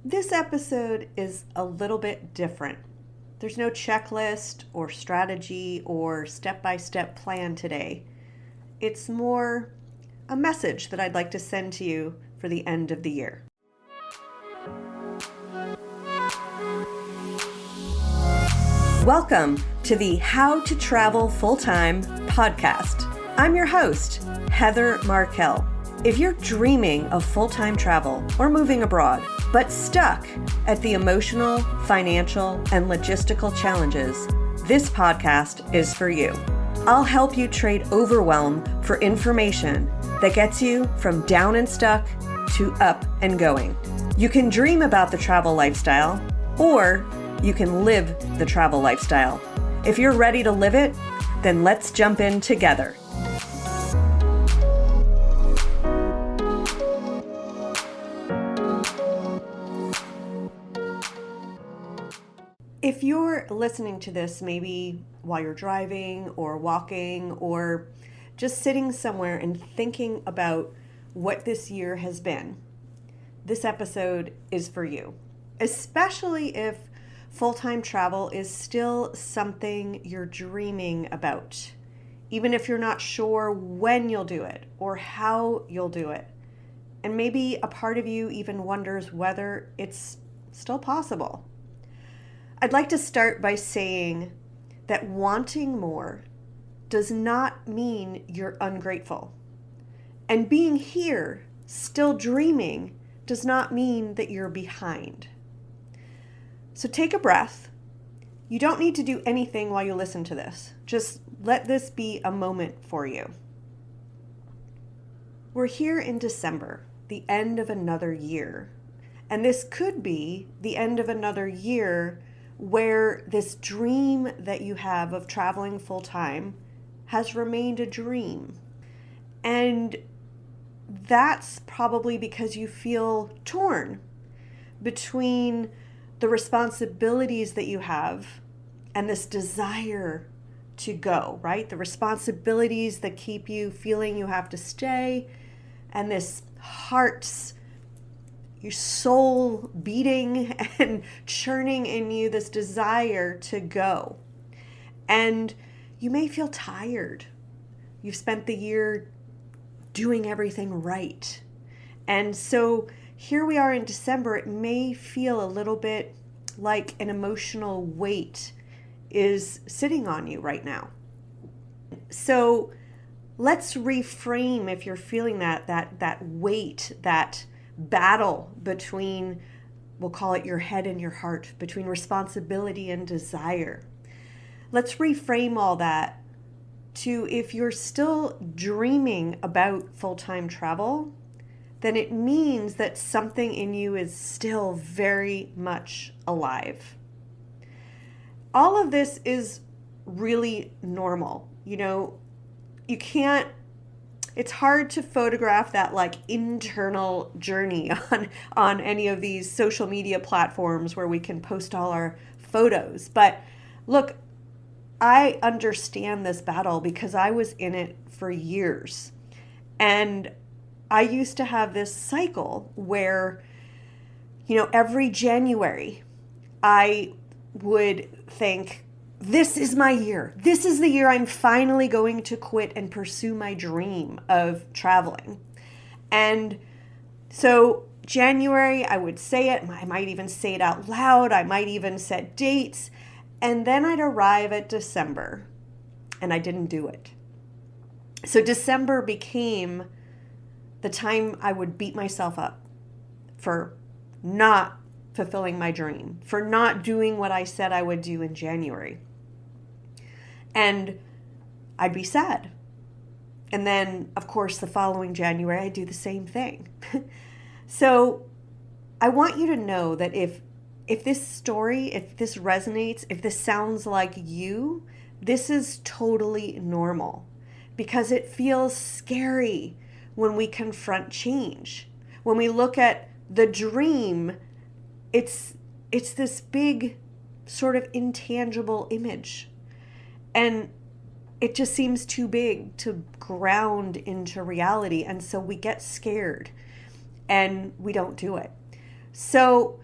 This episode is a little bit different. There's no checklist or strategy or step-by-step plan today. It's more a message that I'd like to send to you for the end of the year. Welcome to the How to Travel Full-Time podcast. I'm your host, Heather Markell. If you're dreaming of full-time travel or moving abroad, but stuck at the emotional, financial, and logistical challenges, this podcast is for you. I'll help you trade overwhelm for information that gets you from down and stuck to up and going. You can dream about the travel lifestyle, or you can live the travel lifestyle. If you're ready to live it, then let's jump in together. If you're listening to this maybe while you're driving or walking or just sitting somewhere and thinking about what this year has been, this episode is for you, especially if full-time travel is still something you're dreaming about, even if you're not sure when you'll do it or how you'll do it. And maybe a part of you even wonders whether it's still possible. I'd like to start by saying that wanting more does not mean you're ungrateful. And being here, still dreaming, does not mean that you're behind. So take a breath. You don't need to do anything while you listen to this. Just let this be a moment for you. We're here in December, the end of another year. And this could be the end of another year where this dream that you have of traveling full-time has remained a dream. And that's probably because you feel torn between the responsibilities that you have and this desire to go, right? The responsibilities that keep you feeling you have to stay, and this your soul beating and churning in you, this desire to go. And you may feel tired. You've spent the year doing everything right. And so here we are in December. It may feel a little bit like an emotional weight is sitting on you right now. So let's reframe, if you're feeling that weight, that battle between, we'll call it your head and your heart, between responsibility and desire. Let's reframe all that to, if you're still dreaming about full-time travel, then it means that something in you is still very much alive. All of this is really normal. It's hard to photograph that internal journey on any of these social media platforms where we can post all our photos. But look, I understand this battle because I was in it for years. And I used to have this cycle where, every January I would think, this is my year. This is the year I'm finally going to quit and pursue my dream of traveling. And so January, I would say it. I might even say it out loud. I might even set dates. And then I'd arrive at December and I didn't do it. So December became the time I would beat myself up for not fulfilling my dream, for not doing what I said I would do in January. And I'd be sad. And then, of course, the following January, I'd do the same thing. So I want you to know that if this story, if this resonates, if this sounds like you, this is totally normal, because it feels scary when we confront change. When we look at the dream, it's this big sort of intangible image. And it just seems too big to ground into reality. And so we get scared and we don't do it. So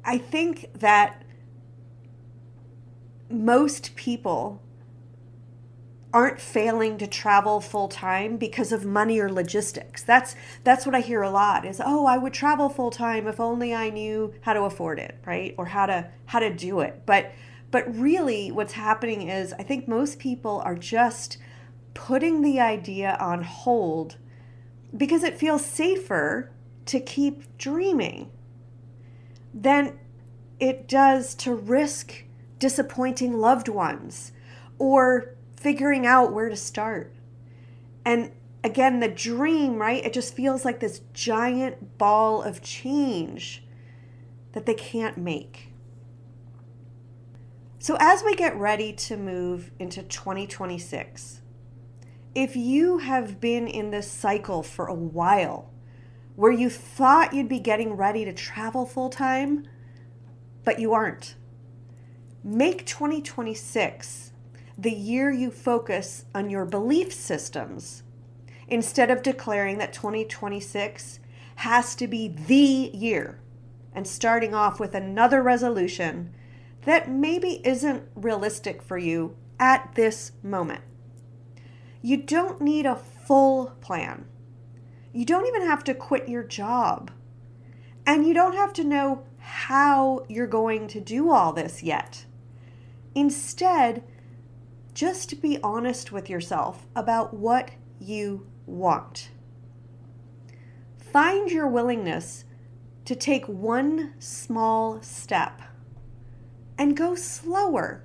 I think that most people aren't failing to travel full time because of money or logistics. That's what I hear a lot is, oh, I would travel full time if only I knew how to afford it, right? Or how to do it. But really what's happening is I think most people are just putting the idea on hold because it feels safer to keep dreaming than it does to risk disappointing loved ones or figuring out where to start. And again, the dream, right? It just feels like this giant ball of change that they can't make. So as we get ready to move into 2026, if you have been in this cycle for a while where you thought you'd be getting ready to travel full time, but you aren't, make 2026 the year you focus on your belief systems instead of declaring that 2026 has to be the year and starting off with another resolution that maybe isn't realistic for you at this moment. You don't need a full plan. You don't even have to quit your job. And you don't have to know how you're going to do all this yet. Instead, just be honest with yourself about what you want. Find your willingness to take one small step and go slower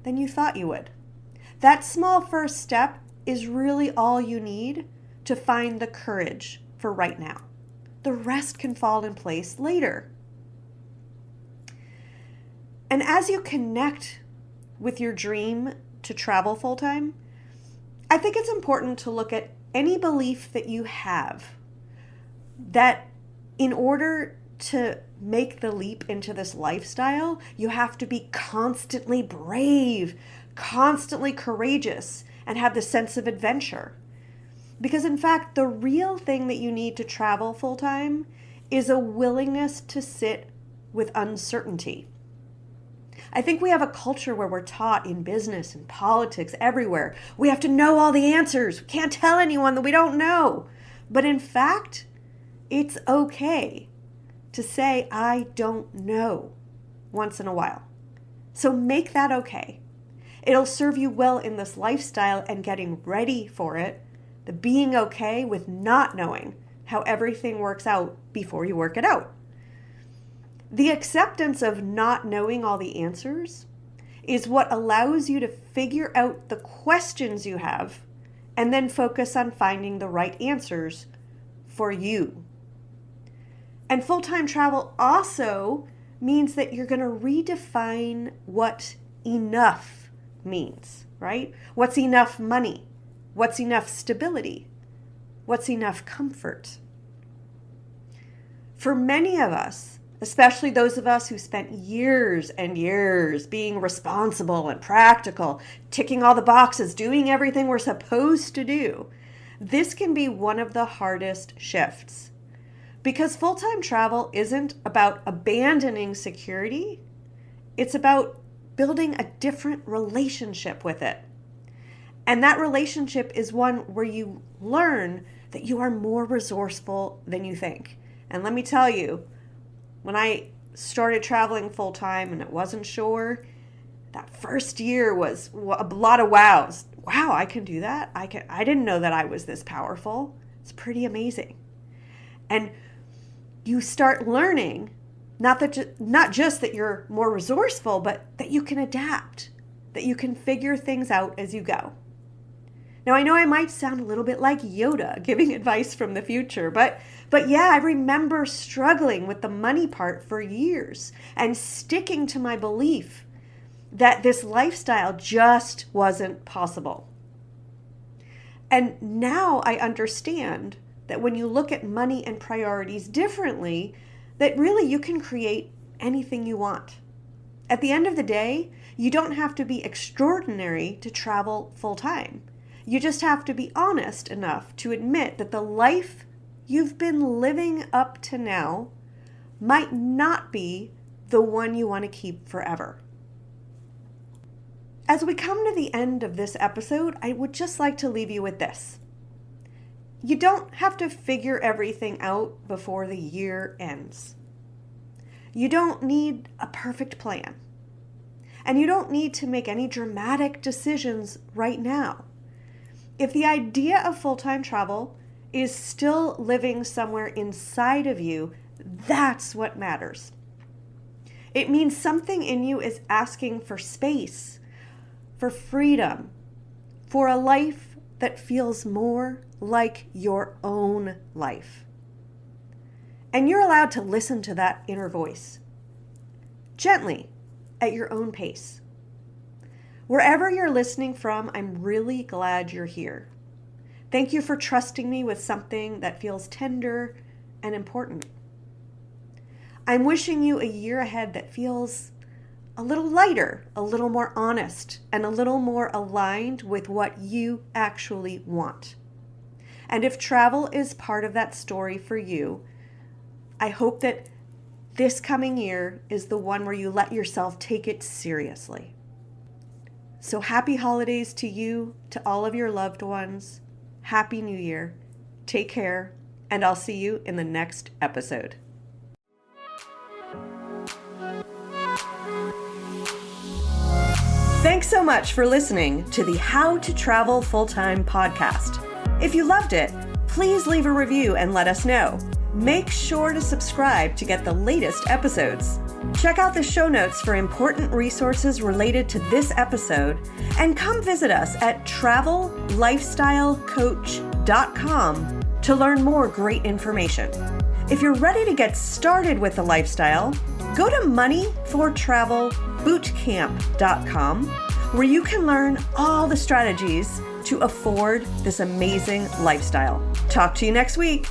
than you thought you would. That small first step is really all you need to find the courage for right now. The rest can fall in place later. And as you connect with your dream to travel full time, I think it's important to look at any belief that you have that in order to make the leap into this lifestyle, you have to be constantly brave, constantly courageous, and have the sense of adventure. Because in fact, the real thing that you need to travel full time is a willingness to sit with uncertainty. I think we have a culture where we're taught in business and politics everywhere, we have to know all the answers. We can't tell anyone that we don't know. But in fact, it's okay to say, I don't know once in a while. So make that okay. It'll serve you well in this lifestyle and getting ready for it, the being okay with not knowing how everything works out before you work it out. The acceptance of not knowing all the answers is what allows you to figure out the questions you have and then focus on finding the right answers for you. And full-time travel also means that you're going to redefine what enough means, right? What's enough money? What's enough stability? What's enough comfort? For many of us, especially those of us who spent years and years being responsible and practical, ticking all the boxes, doing everything we're supposed to do, this can be one of the hardest shifts. Because full-time travel isn't about abandoning security, it's about building a different relationship with it. And that relationship is one where you learn that you are more resourceful than you think. And let me tell you, when I started traveling full time and it wasn't sure, that first year was a lot of wows. Wow, I can do that. I didn't know that I was this powerful. It's pretty amazing. And you start learning not just that you're more resourceful, but that you can adapt, that you can figure things out as you go. Now, I know I might sound a little bit like Yoda giving advice from the future, but yeah, I remember struggling with the money part for years and sticking to my belief that this lifestyle just wasn't possible. And now I understand that when you look at money and priorities differently, that really you can create anything you want. At the end of the day, you don't have to be extraordinary to travel full time. You just have to be honest enough to admit that the life you've been living up to now might not be the one you want to keep forever. As we come to the end of this episode, I would just like to leave you with this. You don't have to figure everything out before the year ends. You don't need a perfect plan. And you don't need to make any dramatic decisions right now. If the idea of full-time travel is still living somewhere inside of you, that's what matters. It means something in you is asking for space, for freedom, for a life that feels more like your own life. And you're allowed to listen to that inner voice, gently, at your own pace. Wherever you're listening from, I'm really glad you're here. Thank you for trusting me with something that feels tender and important. I'm wishing you a year ahead that feels a little lighter, a little more honest, and a little more aligned with what you actually want. And if travel is part of that story for you, I hope that this coming year is the one where you let yourself take it seriously. So happy holidays to you, to all of your loved ones. Happy New Year. Take care, and I'll see you in the next episode. Thanks so much for listening to the How to Travel Full-Time podcast. If you loved it, please leave a review and let us know. Make sure to subscribe to get the latest episodes. Check out the show notes for important resources related to this episode, and come visit us at travellifestylecoach.com to learn more great information. If you're ready to get started with the lifestyle, go to moneyfortravelbootcamp.com, where you can learn all the strategies to afford this amazing lifestyle. Talk to you next week.